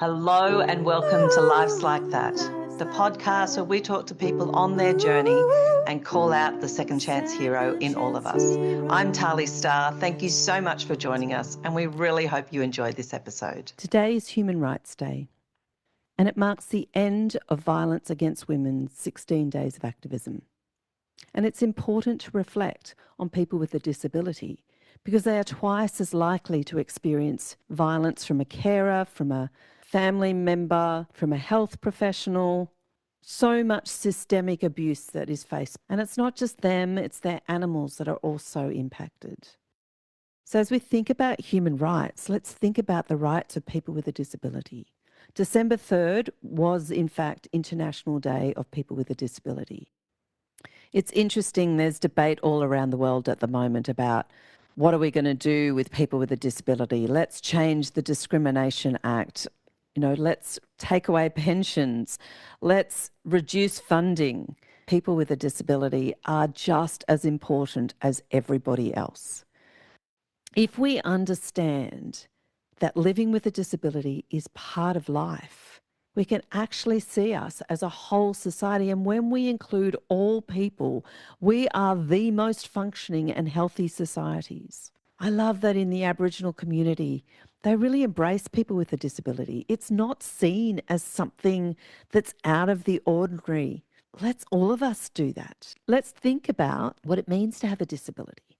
Hello and welcome to Life's Like That, the podcast where we talk to people on their journey and call out the second chance hero in all of us. I'm Talie Starr. Thank you so much for joining us, and we really hope you enjoyed this episode. Today is Human Rights Day, and it marks the end of violence against women's 16 days of activism. And it's important to reflect on people with a disability because they are twice as likely to experience violence from a carer, from a family member, from a health professional. So much systemic abuse that is faced. And it's not just them, it's their animals that are also impacted. So as we think about human rights, let's think about the rights of people with a disability. December 3rd was, in fact, International Day of People with a Disability. It's interesting, there's debate all around the world at the moment about what are we going to do with people with a disability? Let's change the Discrimination Act. Let's take away pensions. Let's reduce funding. People with a disability are just as important as everybody else. If we understand that living with a disability is part of life, we can actually see us as a whole society. And when we include all people, we are the most functioning and healthy societies. I love that in the Aboriginal community, they really embrace people with a disability. It's not seen as something that's out of the ordinary. Let's all of us do that. Let's think about what it means to have a disability.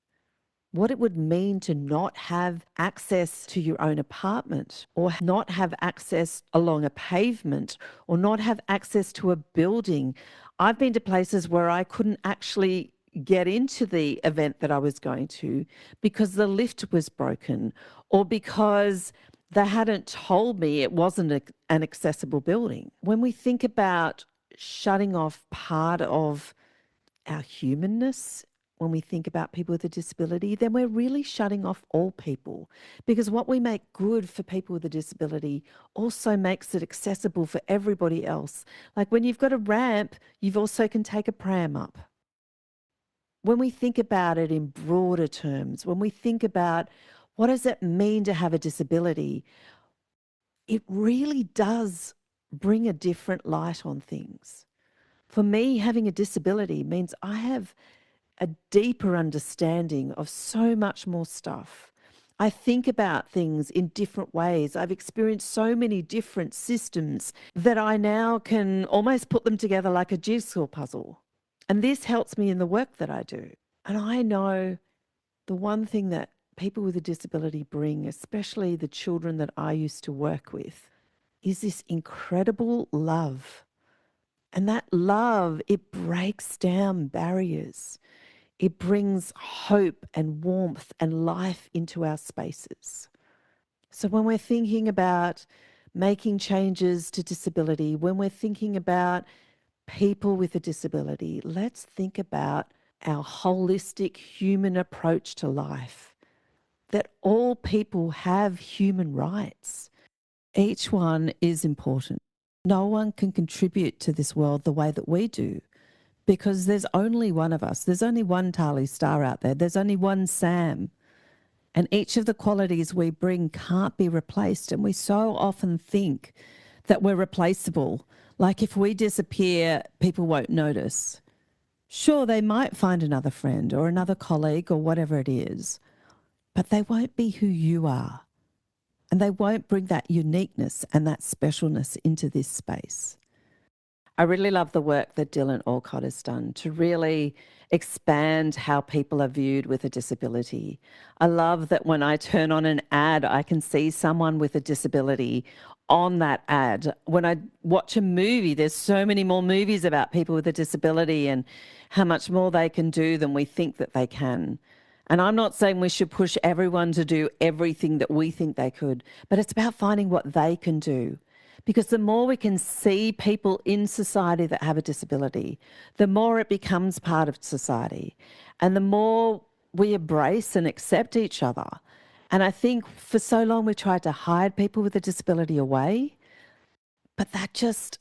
What it would mean to not have access to your own apartment, or not have access along a pavement, or not have access to a building. I've been to places where I couldn't actually get into the event that I was going to because the lift was broken, or because they hadn't told me it wasn't an accessible building. When we think about shutting off part of our humanness, when we think about people with a disability, then we're really shutting off all people, because what we make good for people with a disability also makes it accessible for everybody else. Like when you've got a ramp, you also can take a pram up. When we think about it in broader terms, when we think about what does it mean to have a disability, it really does bring a different light on things. For me, having a disability means I have a deeper understanding of so much more stuff. I think about things in different ways. I've experienced so many different systems that I now can almost put them together like a jigsaw puzzle. And this helps me in the work that I do. And I know the one thing that people with a disability bring, especially the children that I used to work with, is this incredible love. And that love, it breaks down barriers. It brings hope and warmth and life into our spaces. So when we're thinking about making changes to disability, when we're thinking about people with a disability, let's think about our holistic human approach to life, that all people have human rights. Each one is important. No one can contribute to this world the way that we do, because there's only one of us. There's only one Talie Starr out there. There's only one Sam. And each of the qualities we bring can't be replaced. And we so often think that we're replaceable. Like if we disappear, people won't notice. Sure, they might find another friend or another colleague or whatever it is, but they won't be who you are. And they won't bring that uniqueness and that specialness into this space. I really love the work that Dylan Alcott has done to really expand how people are viewed with a disability. I love that when I turn on an ad, I can see someone with a disability on that ad. When I watch a movie, there's so many more movies about people with a disability and how much more they can do than we think that they can. And I'm not saying we should push everyone to do everything that we think they could, but it's about finding what they can do. Because the more we can see people in society that have a disability, the more it becomes part of society. And the more we embrace and accept each other. And I think for so long we tried to hide people with a disability away, but that just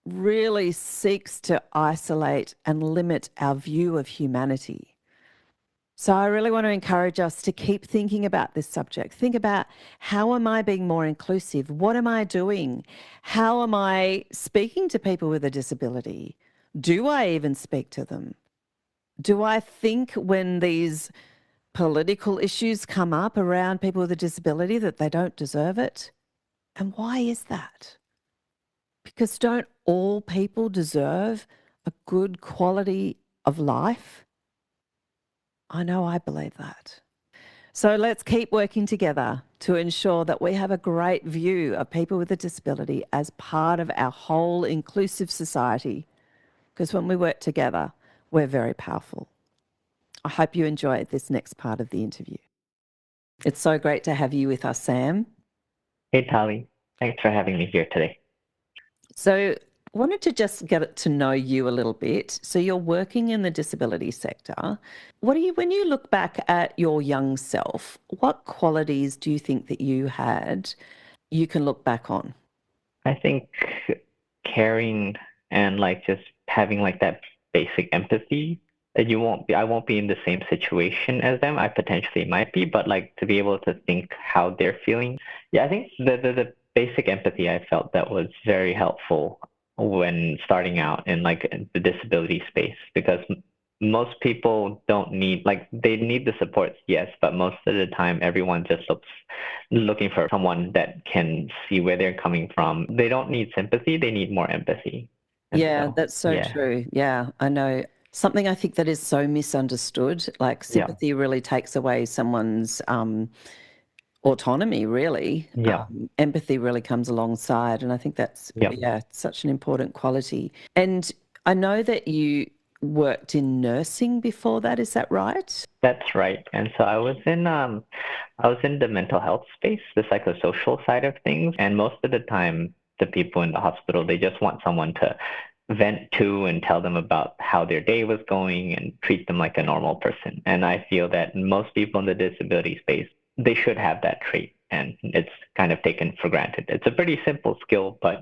really seeks to isolate and limit our view of humanity. So I really want to encourage us to keep thinking about this subject. Think about, how am I being more inclusive? What am I doing? How am I speaking to people with a disability? Do I even speak to them? Do I think when these political issues come up around people with a disability that they don't deserve it? And why is that? Because don't all people deserve a good quality of life? I know I believe that. So let's keep working together to ensure that we have a great view of people with a disability as part of our whole inclusive society, because when we work together, we're very powerful. I hope you enjoyed this next part of the interview. It's so great to have you with us, Sam. Hey, Talie. Thanks for having me here today. So I wanted to just get to know you a little bit. So you're working in the disability sector. When you look back at your young self, what qualities do you think that you had you can look back on? I think caring and like just having like that basic empathy that I won't be in the same situation as them. I potentially might be, but like to be able to think how they're feeling. Yeah, I think the basic empathy I felt that was very helpful when starting out in like the disability space because most people don't need like they need the supports, yes, but most of the time everyone just looking for someone that can see where they're coming from. They don't need sympathy, they need more empathy. And Yeah, so, that's so yeah. true. Yeah, I know. Something I think that is so misunderstood, like Yeah. sympathy really takes away someone's autonomy, really. Yeah. Empathy really comes alongside. And I think that's, Yeah. yeah, such an important quality. And I know that you worked in nursing before that. Is that right? That's right. And so I was in the mental health space, the psychosocial side of things. And most of the time, the people in the hospital, they just want someone to vent to and tell them about how their day was going and treat them like a normal person. And I feel that most people in the disability space, they should have that trait. And it's kind of taken for granted. It's a pretty simple skill, but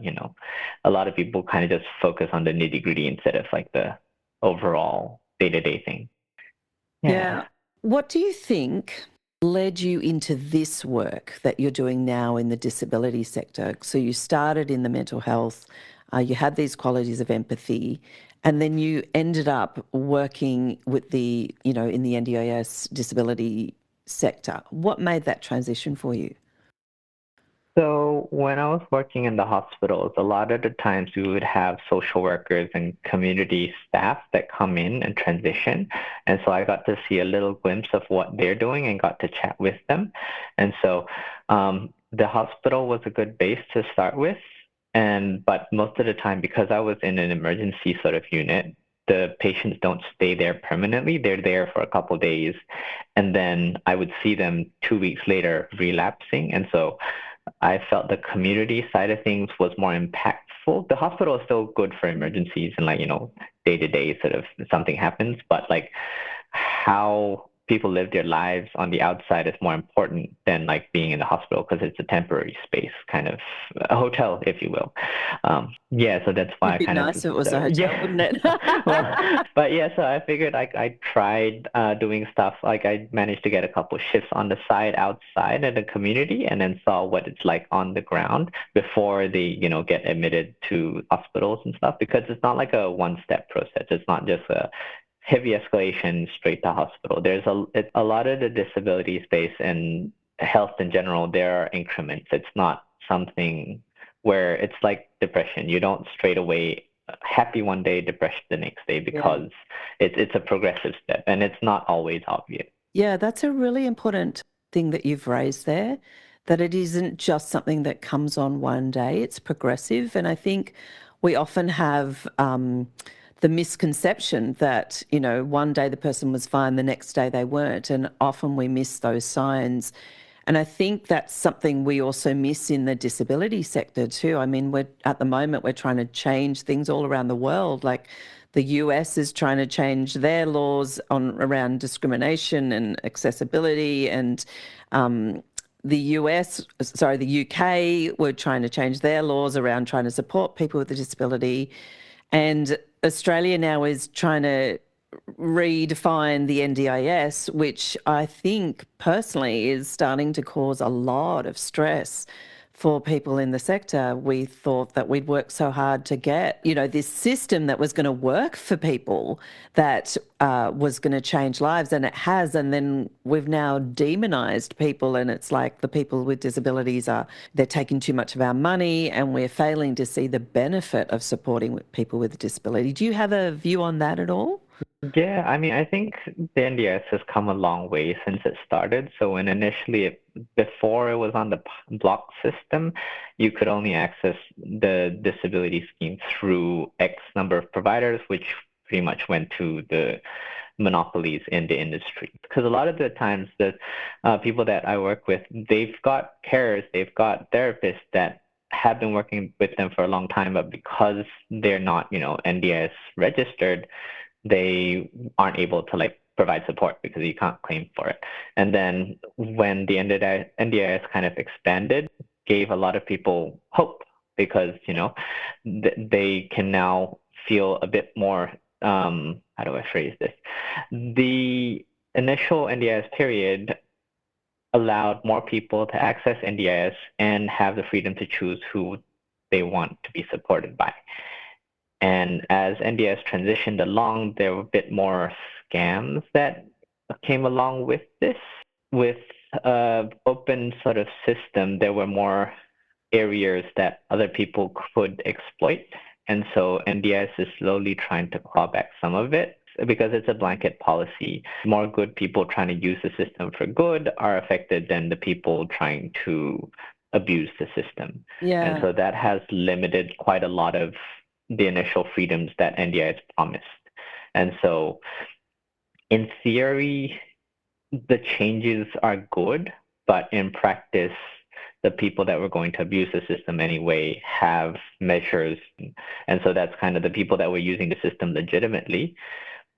a lot of people kind of just focus on the nitty gritty instead of like the overall day-to-day thing. Yeah. Yeah. What do you think led you into this work that you're doing now in the disability sector? So you started in the mental health, you had these qualities of empathy, and then you ended up working with in the NDIS disability sector. What made that transition for you? So when I was working in the hospitals, a lot of the times we would have social workers and community staff that come in and transition. And so I got to see a little glimpse of what they're doing and got to chat with them. And so the hospital was a good base to start with. But most of the time, because I was in an emergency sort of unit, the patients don't stay there permanently. They're there for a couple of days. And then I would see them 2 weeks later relapsing. And so I felt the community side of things was more impactful. The hospital is still good for emergencies and like, day to day sort of something happens, but like how people live their lives on the outside is more important than like being in the hospital because it's a temporary space, kind of a hotel, if you will. Yeah, so that's why It'd I be kind of nice if it was a hotel, yeah. wouldn't it? Well, but yeah, so I figured I tried doing stuff like I managed to get a couple shifts on the side outside in the community and then saw what it's like on the ground before they get admitted to hospitals and stuff because it's not like a one-step process. It's not just a heavy escalation straight to hospital. A lot of the disability space and health in general, there are increments. It's not something where it's like depression. You don't straight away happy one day, depression the next day Yeah. because it's a progressive step and it's not always obvious. Yeah, that's a really important thing that you've raised there, that it isn't just something that comes on one day, it's progressive. And I think we often have the misconception that, one day the person was fine, the next day they weren't. And often we miss those signs. And I think that's something we also miss in the disability sector too. I mean, at the moment, we're trying to change things all around the world. Like the US is trying to change their laws around discrimination and accessibility, and the UK were trying to change their laws around trying to support people with a disability. And Australia now is trying to redefine the NDIS, which I think personally is starting to cause a lot of stress for people in the sector. We thought that we'd worked so hard to get, this system that was going to work for people, that was going to change lives, and it has. And then we've now demonised people, and it's like the people with disabilities they're taking too much of our money, and we're failing to see the benefit of supporting people with a disability. Do you have a view on that at all? Yeah, I mean, I think the NDS has come a long way since it started. So when before it was on the block system, you could only access the disability scheme through X number of providers, which pretty much went to the monopolies in the industry. Because a lot of the times the people that I work with, they've got carers, they've got therapists that have been working with them for a long time, but because they're not, NDS registered, they aren't able to provide support because you can't claim for it. And then when the NDIS kind of expanded, gave a lot of people hope because, they can now feel a bit more, how do I phrase this? The initial NDIS period allowed more people to access NDIS and have the freedom to choose who they want to be supported by. And as NDS transitioned along, there were a bit more scams that came along with this. With open sort of system, there were more areas that other people could exploit. And so NDS is slowly trying to claw back some of it because it's a blanket policy. More good people trying to use the system for good are affected than the people trying to abuse the system. Yeah. And so that has limited quite a lot of the initial freedoms that NDIS promised. And so in theory, the changes are good, but in practice, the people that were going to abuse the system anyway have measures. And so that's kind of the people that were using the system legitimately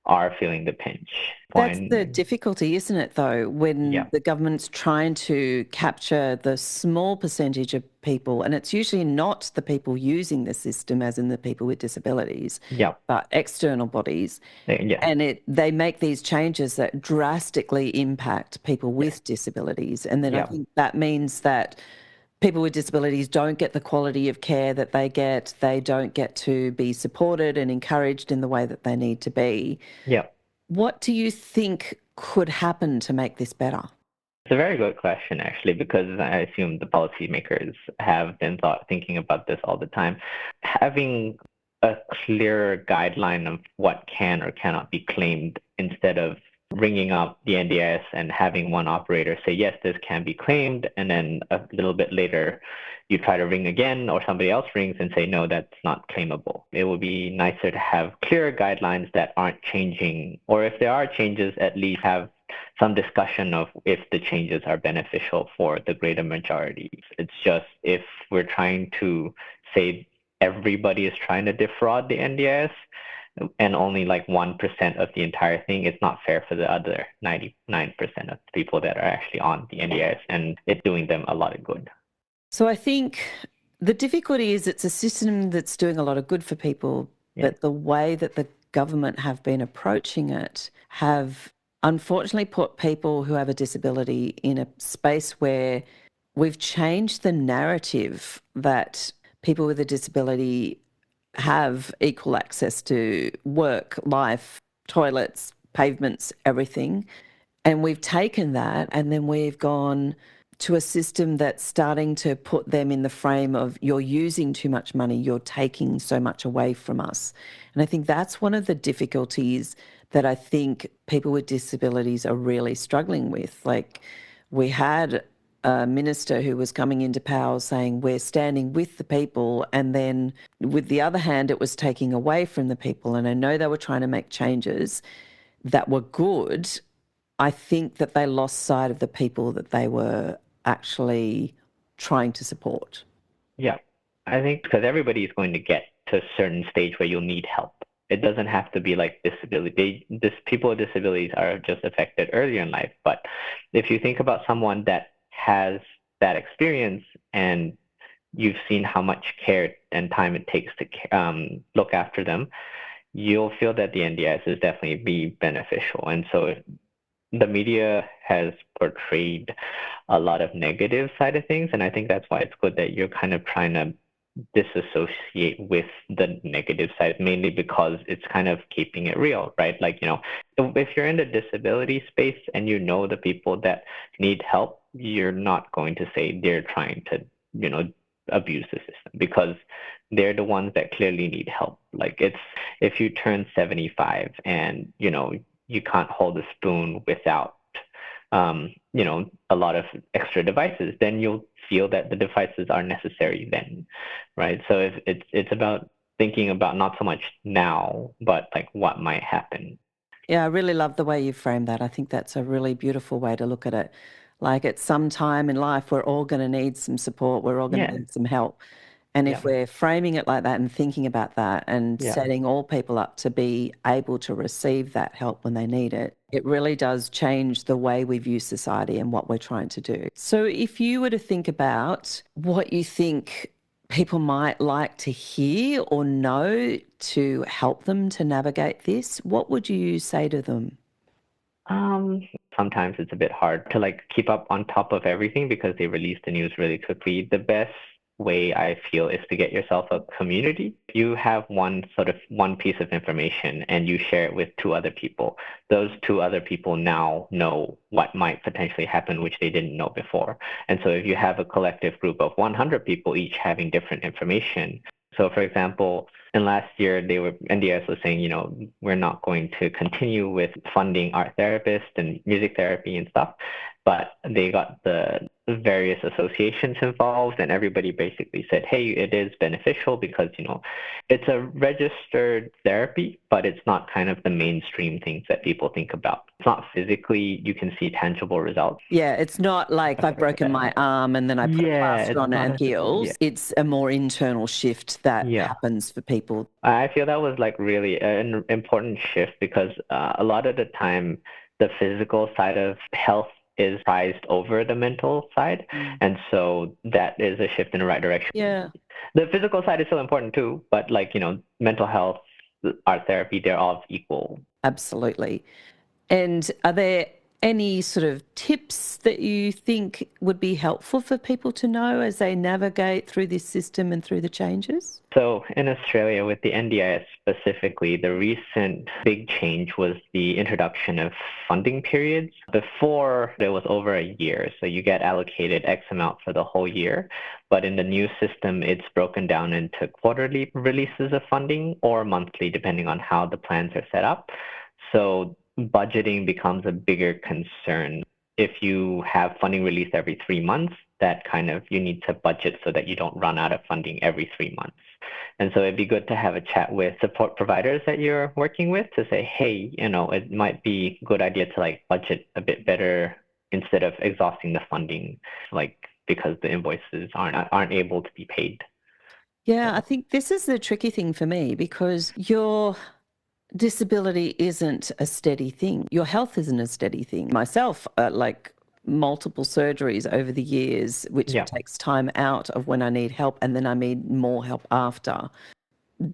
are feeling the pinch. That's the difficulty, isn't it, though, when the government's trying to capture the small percentage of people, and it's usually not the people using the system, as in the people with disabilities, but external bodies. And they make these changes that drastically impact people with disabilities. And then I think that means that people with disabilities don't get the quality of care that they get. They don't get to be supported and encouraged in the way that they need to be. What do you think could happen to make this better? It's a very good question, actually, because I assume the policymakers have been thinking about this all the time. Having a clear guideline of what can or cannot be claimed instead of ringing up the NDIS and having one operator say, yes, this can be claimed, and then a little bit later you try to ring again or somebody else rings and say, no, that's not claimable. It would be nicer to have clearer guidelines that aren't changing, or if there are changes, at least have some discussion of if the changes are beneficial for the greater majority. It's just if we're trying to say everybody is trying to defraud the NDIS, and only 1% of the entire thing, it's not fair for the other 99% of people that are actually on the NDIS, and it's doing them a lot of good. So I think the difficulty is it's a system that's doing a lot of good for people, but the way that the government have been approaching it have unfortunately put people who have a disability in a space where we've changed the narrative that people with a disability have equal access to work, life, toilets, pavements, everything. And we've taken that and then we've gone to a system that's starting to put them in the frame of you're using too much money, you're taking so much away from us. And I think that's one of the difficulties that I think people with disabilities are really struggling with. We had a minister who was coming into power saying we're standing with the people, and then with the other hand it was taking away from the people. And I know they were trying to make changes that were good. I think that they lost sight of the people that they were actually trying to support. Yeah, I think because everybody is going to get to a certain stage where you'll need help. It doesn't have to be like disability. People with disabilities are just affected earlier in life. But if you think about someone that has that experience and you've seen how much care and time it takes to look after them, you'll feel that the NDIS is definitely be beneficial. And so the media has portrayed a lot of negative side of things, and I think that's why it's good that you're kind of trying to disassociate with the negative side, mainly because it's kind of keeping it real, right? Like, if you're in the disability space and you know the people that need help, you're not going to say they're trying to, abuse the system, because they're the ones that clearly need help. Like, it's, if you turn 75 and, you can't hold a spoon without a lot of extra devices, then you'll feel that the devices are necessary then, right? So it's about thinking about not so much now, but like what might happen. Yeah, I really love the way you frame that. I think that's a really beautiful way to look at it. Like, at some time in life, we're all going to need some support. We're all going to Yeah. need some help. And if Yeah. we're framing it like that and thinking about that and Yeah. setting all people up to be able to receive that help when they need it, it really does change the way we view society and what we're trying to do. So if you were to think about what you think people might like to hear or know to help them to navigate this, what would you say to them? Sometimes it's a bit hard to like keep up on top of everything because they release the news really quickly. The best way I feel is to get yourself a community. You have one piece of information and you share it with two other people. Those two other people now know what might potentially happen, which they didn't know before. And so if you have a collective group of 100 people each having different information. So for example, and last year, NDIS was saying, we're not going to continue with funding art therapists and music therapy and stuff, but they got the various associations involved, and everybody basically said, hey, it is beneficial because, it's a registered therapy, but it's not kind of the mainstream things that people think about. It's not physically, you can see tangible results. Yeah, it's not like I've broken my arm and then I put a plaster on it and heals. It's a more internal shift that happens for people. I feel that was like really an important shift because a lot of the time, the physical side of health is prized over the mental side. And so that is a shift in the right direction. Yeah. The physical side is still important too, but like, mental health, art therapy, they're all equal. Absolutely. And are there any sort of tips that you think would be helpful for people to know as they navigate through this system and through the changes? So in Australia, with the NDIS specifically, the recent big change was the introduction of funding periods. Before, it was over a year, so you get allocated X amount for the whole year. But in the new system, it's broken down into quarterly releases of funding or monthly, depending on how the plans are set up. So budgeting becomes a bigger concern. If you have funding released every 3 months, that kind of, you need to budget so that you don't run out of funding every 3 months. And so it'd be good to have a chat with support providers that you're working with to say, hey, it might be a good idea to like budget a bit better instead of exhausting the funding, like because the invoices aren't able to be paid. Yeah, I think this is the tricky thing for me because your disability isn't a steady thing. Your health isn't a steady thing. Myself, like multiple surgeries over the years, which takes time out of when I need help and then I need more help after.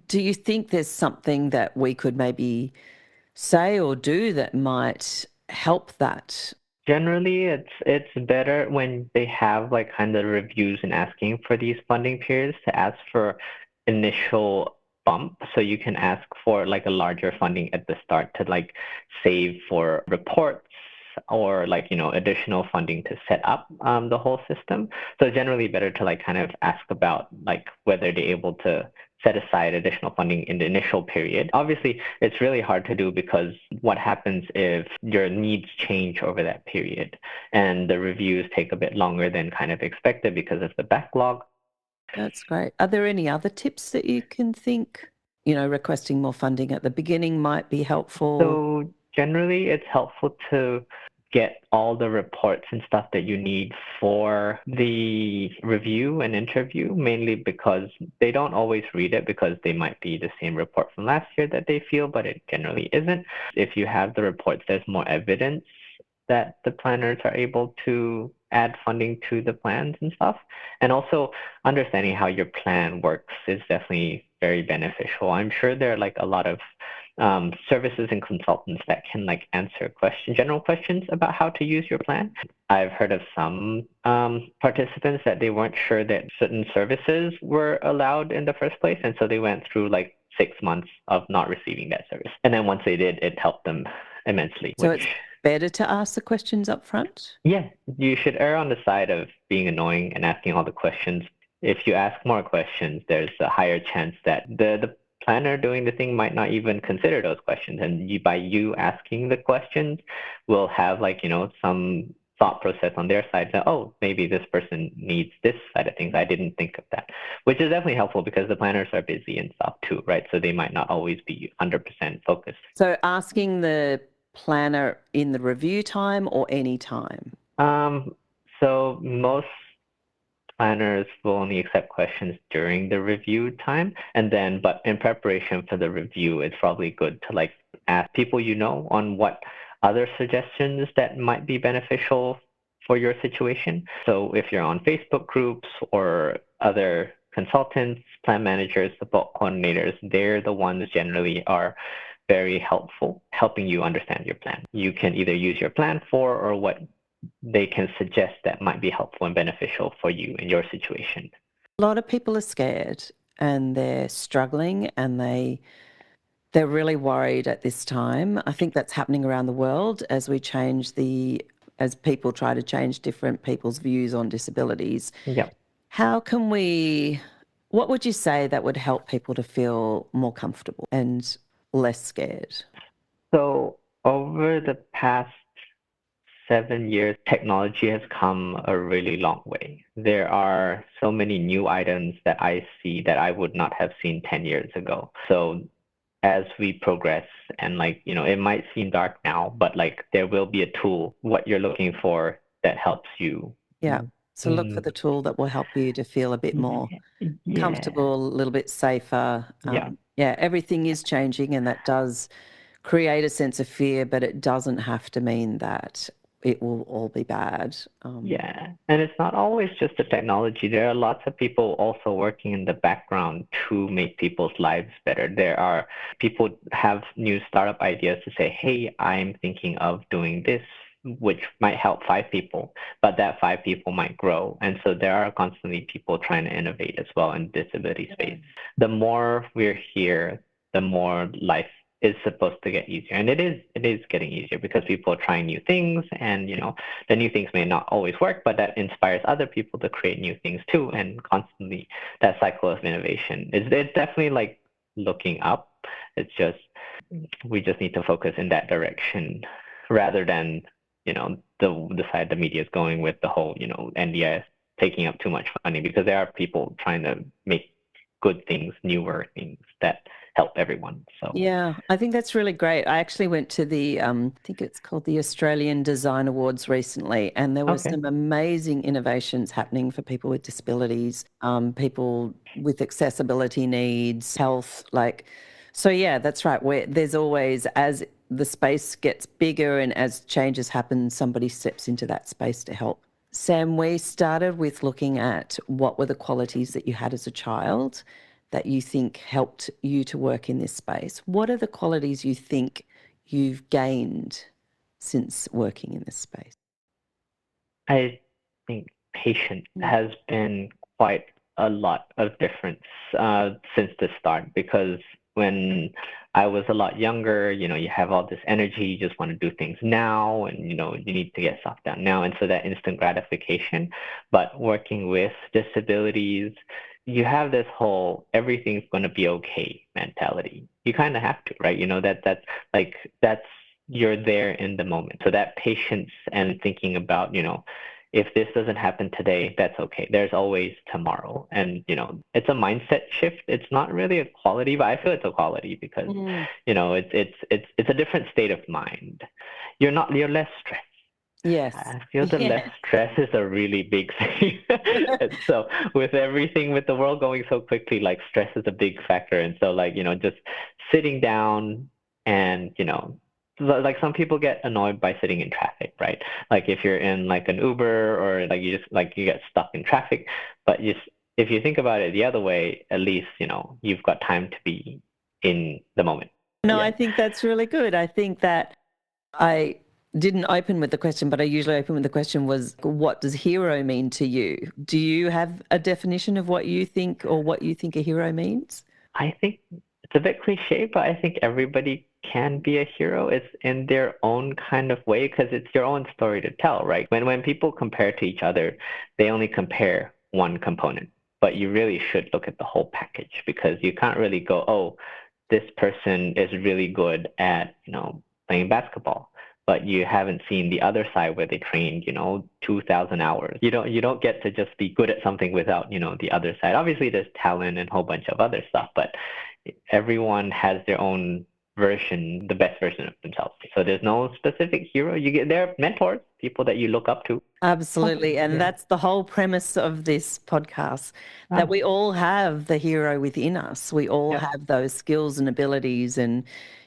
Do you think there's something that we could maybe say or do that might help that? Generally, it's better when they have like kind of reviews and asking for these funding periods to ask for initial bump. So you can ask for like a larger funding at the start to like save for reports or like, additional funding to set up the whole system. So generally better to like kind of ask about like whether they're able to set aside additional funding in the initial period. Obviously, it's really hard to do because what happens if your needs change over that period and the reviews take a bit longer than kind of expected because of the backlog. That's great. Are there any other tips that you can think? Requesting more funding at the beginning might be helpful. So generally, it's helpful to get all the reports and stuff that you need for the review and interview, mainly because they don't always read it because they might be the same report from last year that they feel, but it generally isn't. If you have the reports, there's more evidence that the planners are able to add funding to the plans and stuff. And also understanding how your plan works is definitely very beneficial. I'm sure there are like a lot of services and consultants that can like answer general questions about how to use your plan. I've heard of some participants that they weren't sure that certain services were allowed in the first place, and so they went through like 6 months of not receiving that service. And then once they did, it helped them immensely. So it's better to ask the questions up front? Yeah, you should err on the side of being annoying and asking all the questions. If you ask more questions, there's a higher chance that the planner doing the thing might not even consider those questions. And by you asking the questions, will have like, some thought process on their side that, oh, maybe this person needs this side of things. I didn't think of that, which is definitely helpful because the planners are busy and stuff too, right? So they might not always be 100% focused. So asking the planner in the review time or any time? So most planners will only accept questions during the review time. And then, but in preparation for the review, it's probably good to like ask people on what other suggestions that might be beneficial for your situation. So if you're on Facebook groups or other consultants, plan managers, support coordinators, they're the ones generally are very helpful, helping you understand your plan. You can either use your plan for or what they can suggest that might be helpful and beneficial for you in your situation. A lot of people are scared and they're struggling and they're really worried at this time. I think that's happening around the world as as people try to change different people's views on disabilities. Yeah. What would you say that would help people to feel more comfortable and less scared? So over the past 7 years, technology has come a really long way. There are so many new items that I see that I would not have seen 10 years ago. So as we progress and it might seem dark now, but there will be a tool, what you're looking for that helps you. Yeah. So look for the tool that will help you to feel a bit more comfortable, a little bit safer. Everything is changing and that does create a sense of fear, but it doesn't have to mean that it will all be bad. And it's not always just the technology. There are lots of people also working in the background to make people's lives better. There are people have new startup ideas to say, hey, I'm thinking of doing this, which might help 5 people, but that 5 people might grow. And so there are constantly people trying to innovate as well in the disability space. The more we're here, the more life is supposed to get easier. And it is getting easier because people are trying new things and, the new things may not always work, but that inspires other people to create new things too. And constantly that cycle of innovation it's definitely like looking up. It's just, we just need to focus in that direction rather than, the side the media is going with the whole, NDIS taking up too much funding, because there are people trying to make good things, newer things that help everyone. So yeah, I think that's really great. I actually went to the I think it's called the Australian Design Awards recently, and there was some amazing innovations happening for people with disabilities, people with accessibility needs, health, so yeah, that's right. There's always, as the space gets bigger and as changes happen, somebody steps into that space to help. Sam, we started with looking at what were the qualities that you had as a child that you think helped you to work in this space. What are the qualities you think you've gained since working in this space? I think patience has been quite a lot of difference since the start, because when I was a lot younger, you have all this energy, you just want to do things now, and you need to get stuff done now, and so that instant gratification. But working with disabilities, you have this whole everything's going to be okay mentality. You kind of have to, right? That's you're there in the moment. So that patience and thinking about, if this doesn't happen today, that's okay. There's always tomorrow. And, it's a mindset shift. It's not really a quality, but I feel it's a quality because, it's a different state of mind. You're less stressed. Yes. I feel the less stress is a really big thing. And so with everything, with the world going so quickly, stress is a big factor. And so just sitting down and, some people get annoyed by sitting in traffic, right? If you're in an Uber or you get stuck in traffic, but if you think about it the other way, at least, you've got time to be in the moment. No, Yeah. I think that's really good. I think that I didn't open with the question, but I usually open with the question was, what does hero mean to you? Do you have a definition of what you think or what you think a hero means? I think it's a bit cliche, but I think everybody can be a hero. It's in their own kind of way because it's your own story to tell, right? When people compare to each other, they only compare one component, but you really should look at the whole package because you can't really go, oh, this person is really good at, playing basketball, but you haven't seen the other side where they trained, 2,000 hours. You don't get to just be good at something without, the other side. Obviously, there's talent and a whole bunch of other stuff, but everyone has their own version, the best version of themselves. So there's no specific hero. You get their mentors, people that you look up to. Absolutely. And Yeah. that's the whole premise of this podcast, that we all have the hero within us. We all Yeah. have those skills and abilities and,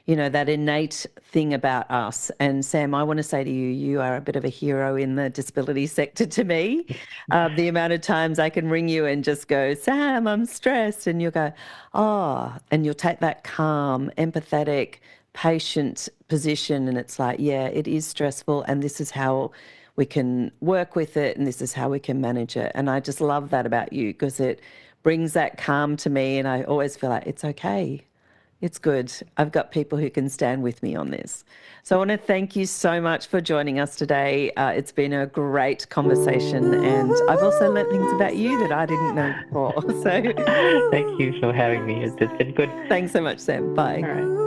that innate thing about us. And Sam, I want to say to you, you are a bit of a hero in the disability sector to me. The amount of times I can ring you and just go, Sam, I'm stressed. And you'll go, oh, and you'll take that calm, empathetic, patient position. And it's like, yeah, it is stressful. And this is how we can work with it and this is how we can manage it. And I just love that about you because it brings that calm to me and I always feel like it's okay. It's good. I've got people who can stand with me on this. So I want to thank you so much for joining us today. It's been a great conversation and I've also learnt things about you that I didn't know before. So Thank you for having me. It's been good. thanks so much, Sam. Bye. All right.